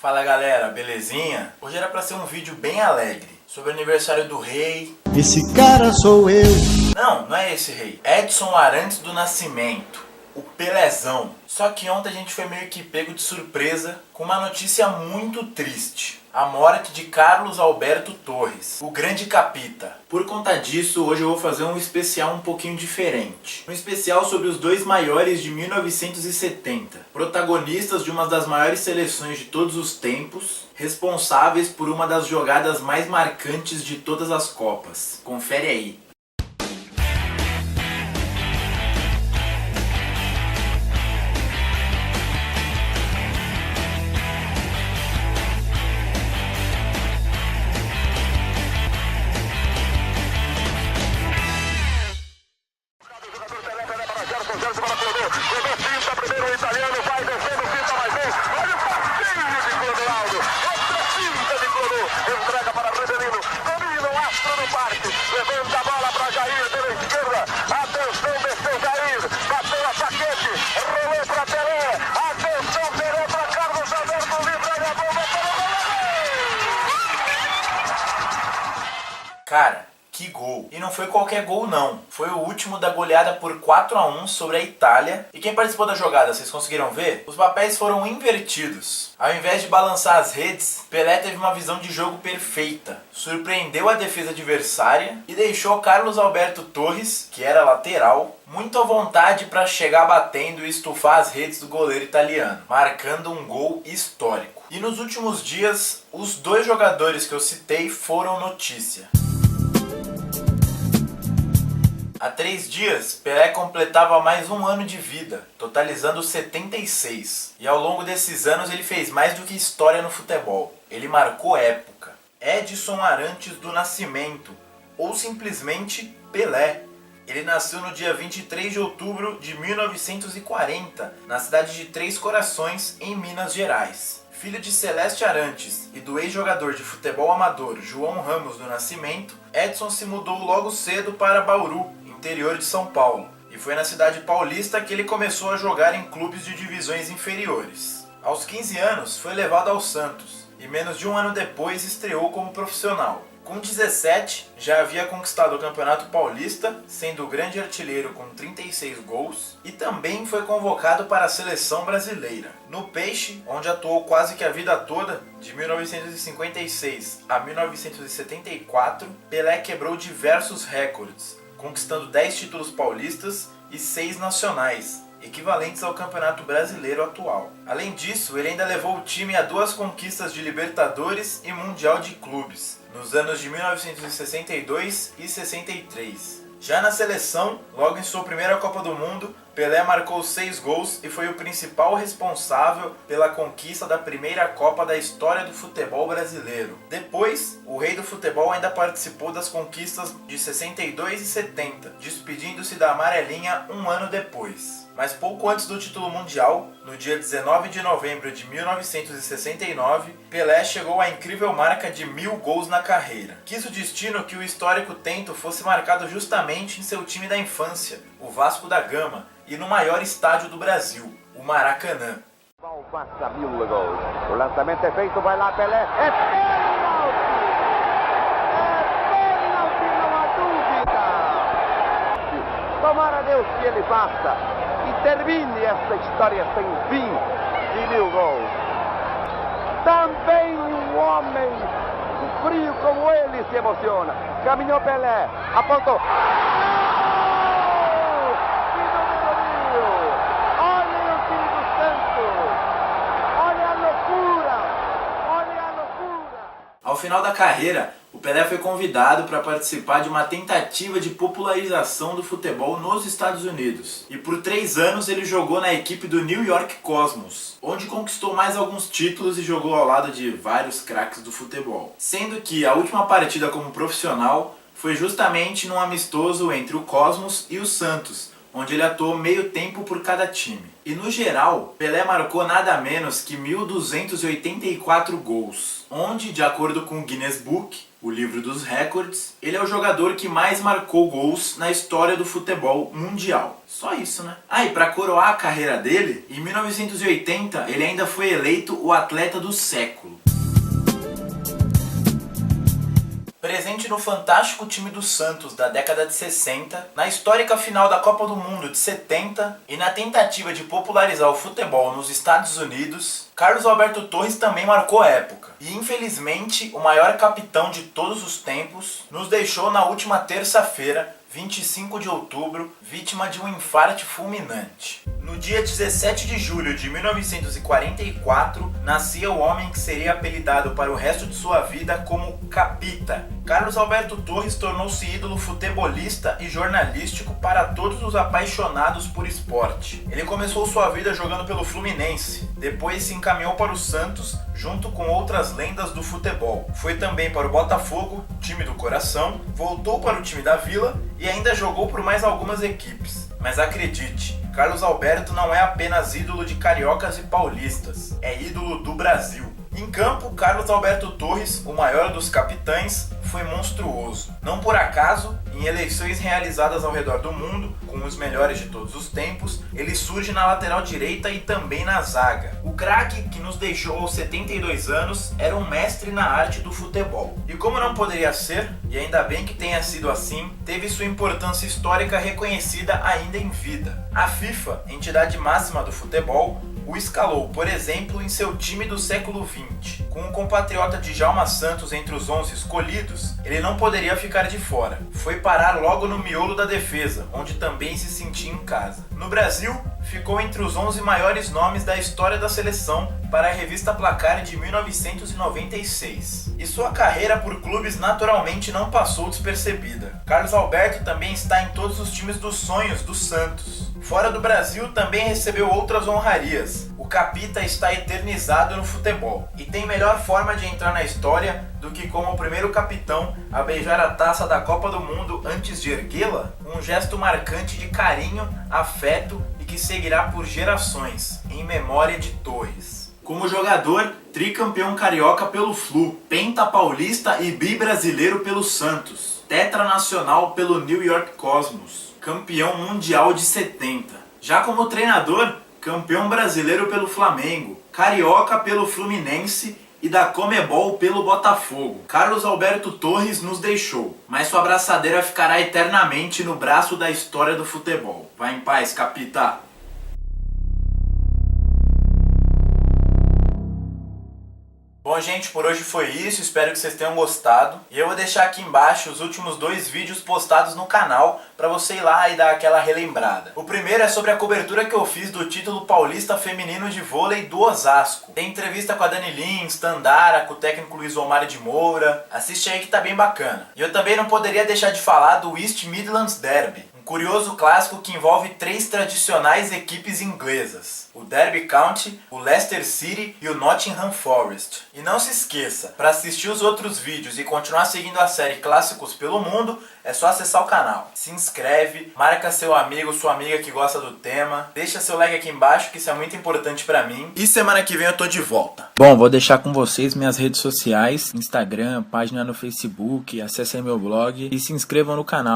Fala galera, belezinha? Hoje era pra ser um vídeo bem alegre, sobre o aniversário do rei. Esse cara sou eu. Não é esse rei. Edson Arantes do Nascimento, o Pelézão. Só que ontem a gente foi meio que pego de surpresa com uma notícia muito triste. A morte de Carlos Alberto Torres, o grande capita. Por conta disso, hoje eu vou fazer um especial um pouquinho diferente. Um especial sobre os dois maiores de 1970. Protagonistas de uma das maiores seleções de todos os tempos. Responsáveis por uma das jogadas mais marcantes de todas as Copas. Confere aí. Levanta a bola para Jair pela esquerda. Atenção, desceu Jair. Bateu a saquete. Rolou para Pelé. Atenção, Pelé para Carlos Alberto. Livra a bomba para o goleiro. Cara, que gol! E não foi qualquer gol não. Foi o último da goleada por 4-1 sobre a Itália. E quem participou da jogada, vocês conseguiram ver? Os papéis foram invertidos. Ao invés de balançar as redes, Pelé teve uma visão de jogo perfeita. Surpreendeu a defesa adversária e deixou Carlos Alberto Torres, que era lateral, muito à vontade para chegar batendo e estufar as redes do goleiro italiano, marcando um gol histórico. E nos últimos dias, os dois jogadores que eu citei foram notícia. Há 3 dias, Pelé completava mais um ano de vida, totalizando 76. E ao longo desses anos ele fez mais do que história no futebol. Ele marcou época. Edson Arantes do Nascimento, ou simplesmente Pelé. Ele nasceu no dia 23 de outubro de 1940, na cidade de Três Corações, em Minas Gerais. Filho de Celeste Arantes e do ex-jogador de futebol amador João Ramos do Nascimento, Edson se mudou logo cedo para Bauru, interior de São Paulo, e foi na cidade paulista que ele começou a jogar em clubes de divisões inferiores. Aos 15 anos foi levado ao Santos, e menos de um ano depois estreou como profissional. Com 17, já havia conquistado o Campeonato Paulista, sendo o grande artilheiro com 36 gols, e também foi convocado para a seleção brasileira. No Peixe, onde atuou quase que a vida toda, de 1956 a 1974, Pelé quebrou diversos recordes, conquistando 10 títulos paulistas e 6 nacionais, equivalentes ao Campeonato Brasileiro atual. Além disso, ele ainda levou o time a 2 conquistas de Libertadores e Mundial de Clubes, nos anos de 1962 e 63. Já na seleção, logo em sua primeira Copa do Mundo, Pelé marcou 6 gols e foi o principal responsável pela conquista da primeira Copa da história do futebol brasileiro. Depois, o rei do futebol ainda participou das conquistas de 62 e 70, despedindo-se da amarelinha um ano depois. Mas pouco antes do título mundial, no dia 19 de novembro de 1969, Pelé chegou à incrível marca de 1000 gols na carreira. Quis o destino que o histórico tento fosse marcado justamente em seu time da infância, o Vasco da Gama, e no maior estádio do Brasil, o Maracanã. Passa 1000 gols. O lançamento é feito, vai lá Pelé. É pênalti! É pênalti, não há dúvida! Tomara a Deus que ele faça e termine esta história sem fim de 1000 gols. Também um homem frio como ele se emociona. Caminhou Pelé, apontou. Ao final da carreira, o Pelé foi convidado para participar de uma tentativa de popularização do futebol nos Estados Unidos. E por 3 anos ele jogou na equipe do New York Cosmos, onde conquistou mais alguns títulos e jogou ao lado de vários craques do futebol. Sendo que a última partida como profissional foi justamente num amistoso entre o Cosmos e o Santos, onde ele atuou meio tempo por cada time. E no geral, Pelé marcou nada menos que 1.284 gols, onde, de acordo com o Guinness Book, o livro dos recordes, ele é o jogador que mais marcou gols na história do futebol mundial. Só isso, né? E para coroar a carreira dele, em 1980 ele ainda foi eleito o atleta do século. Presente no fantástico time do Santos da década de 60, na histórica final da Copa do Mundo de 70 e na tentativa de popularizar o futebol nos Estados Unidos, Carlos Alberto Torres também marcou época. E infelizmente, o maior capitão de todos os tempos nos deixou na última terça-feira, 25 de outubro, vítima de um infarto fulminante. No dia 17 de julho de 1944, nascia o homem que seria apelidado para o resto de sua vida como Capita. Carlos Alberto Torres tornou-se ídolo futebolista e jornalístico para todos os apaixonados por esporte. Ele começou sua vida jogando pelo Fluminense, depois se encaminhou para o Santos junto com outras lendas do futebol. Foi também para o Botafogo, time do coração, voltou para o time da Vila e ainda jogou por mais algumas equipes. Mas acredite, Carlos Alberto não é apenas ídolo de cariocas e paulistas, é ídolo do Brasil. Em campo, Carlos Alberto Torres, o maior dos capitães, foi monstruoso. Não por acaso, em eleições realizadas ao redor do mundo, com os melhores de todos os tempos, ele surge na lateral direita e também na zaga. O craque, que nos deixou aos 72 anos, era um mestre na arte do futebol. E como não poderia ser, e ainda bem que tenha sido assim, teve sua importância histórica reconhecida ainda em vida. A FIFA, entidade máxima do futebol, o escalou, por exemplo, em seu time do século XX. Com o compatriota Djalma Santos entre os 11 escolhidos, ele não poderia ficar de fora. Foi parar logo no miolo da defesa, onde também se sentia em casa. No Brasil, ficou entre os 11 maiores nomes da história da seleção para a revista Placar de 1996. E sua carreira por clubes naturalmente não passou despercebida. Carlos Alberto também está em todos os times dos sonhos do Santos. Fora do Brasil, também recebeu outras honrarias. O Capita está eternizado no futebol e tem melhor forma de entrar na história do que como o primeiro capitão a beijar a taça da Copa do Mundo antes de erguê-la, um gesto marcante de carinho, afeto e que seguirá por gerações, em memória de Torres. Como jogador, tricampeão carioca pelo Flu, penta paulista e bi-brasileiro pelo Santos, tetranacional pelo New York Cosmos, campeão mundial de 70. Já como treinador, campeão brasileiro pelo Flamengo, carioca pelo Fluminense e da Comebol pelo Botafogo. Carlos Alberto Torres nos deixou, mas sua abraçadeira ficará eternamente no braço da história do futebol. Vai em paz, Capita! Bom, gente, por hoje foi isso, espero que vocês tenham gostado. E eu vou deixar aqui embaixo os últimos 2 vídeos postados no canal para você ir lá e dar aquela relembrada. O primeiro é sobre a cobertura que eu fiz do título paulista feminino de vôlei do Osasco. Tem entrevista com a Dani Lins, Tandara, com o técnico Luiz Omar de Moura. Assiste aí que tá bem bacana. E eu também não poderia deixar de falar do East Midlands Derby, um curioso clássico que envolve 3 tradicionais equipes inglesas: o Derby County, o Leicester City e o Nottingham Forest. E não se esqueça, para assistir os outros vídeos e continuar seguindo a série Clássicos pelo Mundo, é só acessar o canal. Se inscreve, marca seu amigo, sua amiga que gosta do tema, deixa seu like aqui embaixo que isso é muito importante pra mim. E semana que vem eu tô de volta. Bom, vou deixar com vocês minhas redes sociais, Instagram, página no Facebook, acessem meu blog e se inscrevam no canal.